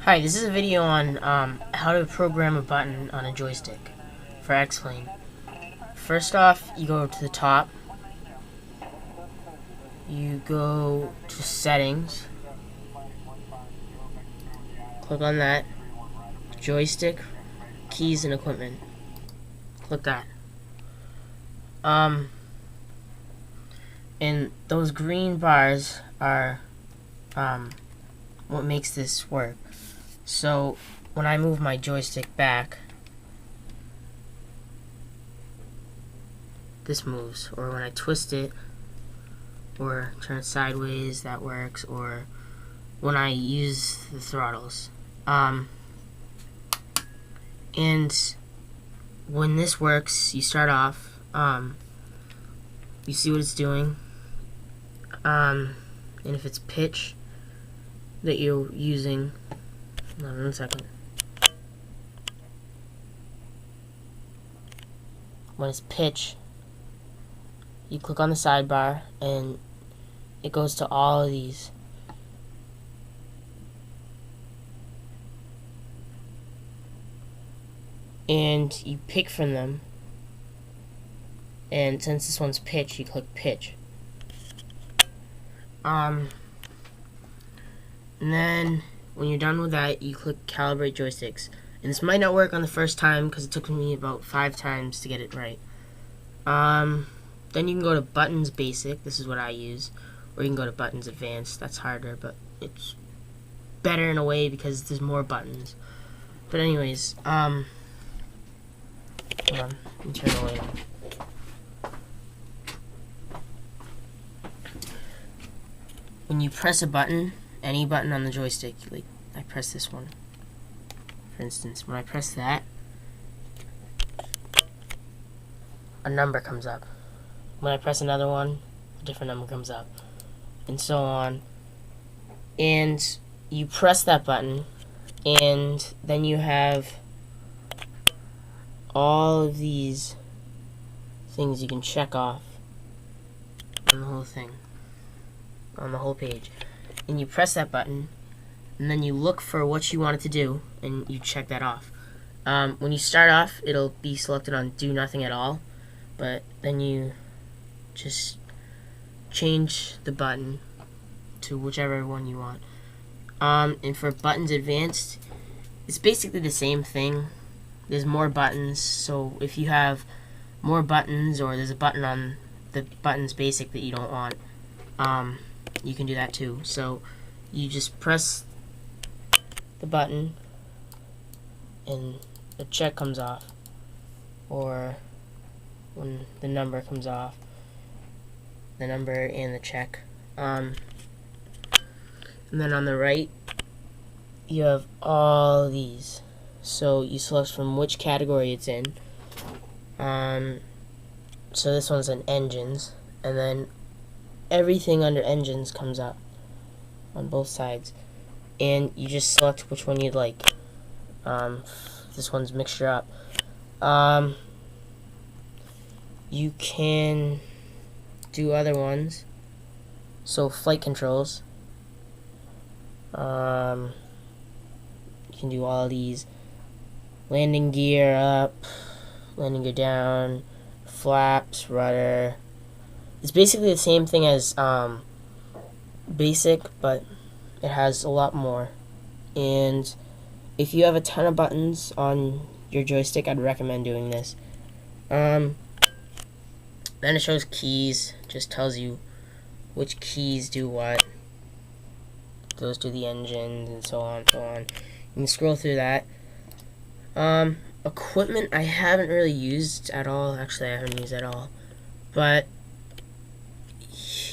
Hi, this is a video on how to program a button on a joystick for X-Plane. First off, you go to the top, you go to settings, click on that, joystick, keys and equipment, click that. And those green bars are what makes this work. So when I move my joystick back, this moves, or when I twist it or turn it sideways, that works, or when I use the throttles. And when this works, you start off, you see what it's doing, and if it's pitch that you're using, hold on 1 second. When it's pitch, you click on the sidebar and it goes to all of these. And you pick from them, and since this one's pitch, you click pitch. And then when you're done with that, you click calibrate joysticks. And this might not work on the first time because it took me about 5 times to get it right. Then you can go to buttons basic, this is what I use, or you can go to buttons advanced, that's harder, but it's better in a way because there's more buttons. But anyways, hold on, let me turn the light on. When you press a button, any button on the joystick, like I press this one, for instance, when I press that, a number comes up. When I press another one, a different number comes up, and so on. And you press that button, and then you have all of these things you can check off on the whole thing, on the whole page. And you press that button, and then you look for what you want it to do, and you check that off. When you start off, it'll be selected on do nothing at all, but then you just change the button to whichever one you want. And for buttons advanced, it's basically the same thing. There's more buttons, so if you have more buttons, or there's a button on the buttons basic that you don't want, you can do that too. So you just press the button and the check comes off, or when the number comes off, the number and the check. And then on the right, you have all these. So you select from which category it's in. So this one's in engines, and then everything under engines comes up on both sides, and you just select which one you'd like. This one's mixture up. You can do other ones, so flight controls, you can do all these, landing gear up, landing gear down, flaps, rudder. It's basically the same thing as basic, but it has a lot more. And if you have a ton of buttons on your joystick, I'd recommend doing this. Then it shows keys, just tells you which keys do what. Those do the engines, and so on, so on. You can scroll through that. Equipment I haven't really used at all. Actually, I haven't used at all. But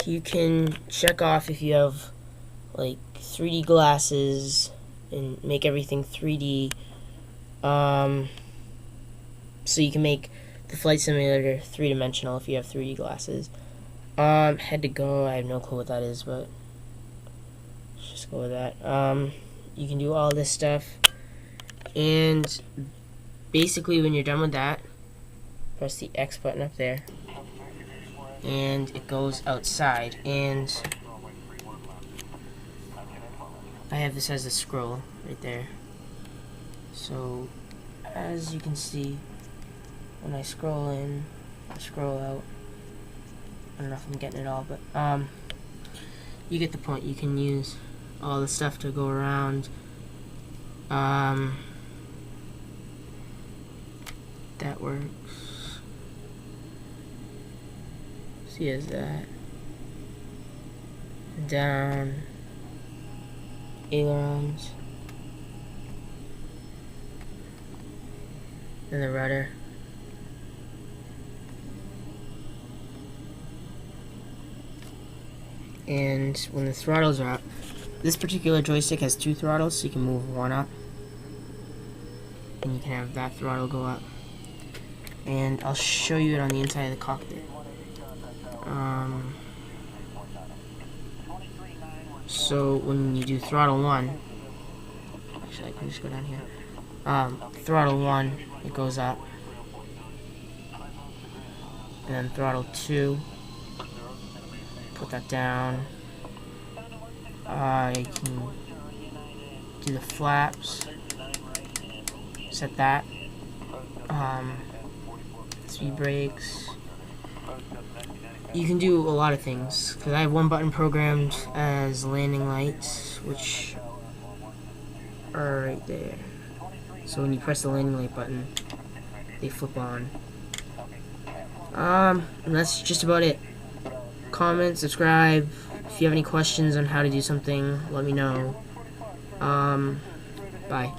you can check off if you have like 3D glasses and make everything 3D. So you can make the flight simulator 3-dimensional if you have 3D glasses. Head to go, I have no clue what that is, but let's just go with that. You can do all this stuff, and basically when you're done with that, press the X button up there, and it goes outside. And I have this as a scroll, right there. So as you can see, when I scroll in, I scroll out. I don't know if I'm getting it all, but you get the point. You can use all the stuff to go around. That works. See, is that down ailerons, then the rudder. And when the throttles are up, this particular joystick has 2 throttles, so you can move one up, and you can have that throttle go up. And I'll show you it on the inside of the cockpit. So when you do throttle 1, actually I can just go down here. Throttle 1, it goes up, and then throttle 2, put that down. I can do the flaps, set that, speed brakes. You can do a lot of things, because I have one button programmed as landing lights, which are right there. So when you press the landing light button, they flip on. And that's just about it. Comment, subscribe. If you have any questions on how to do something, let me know. Bye.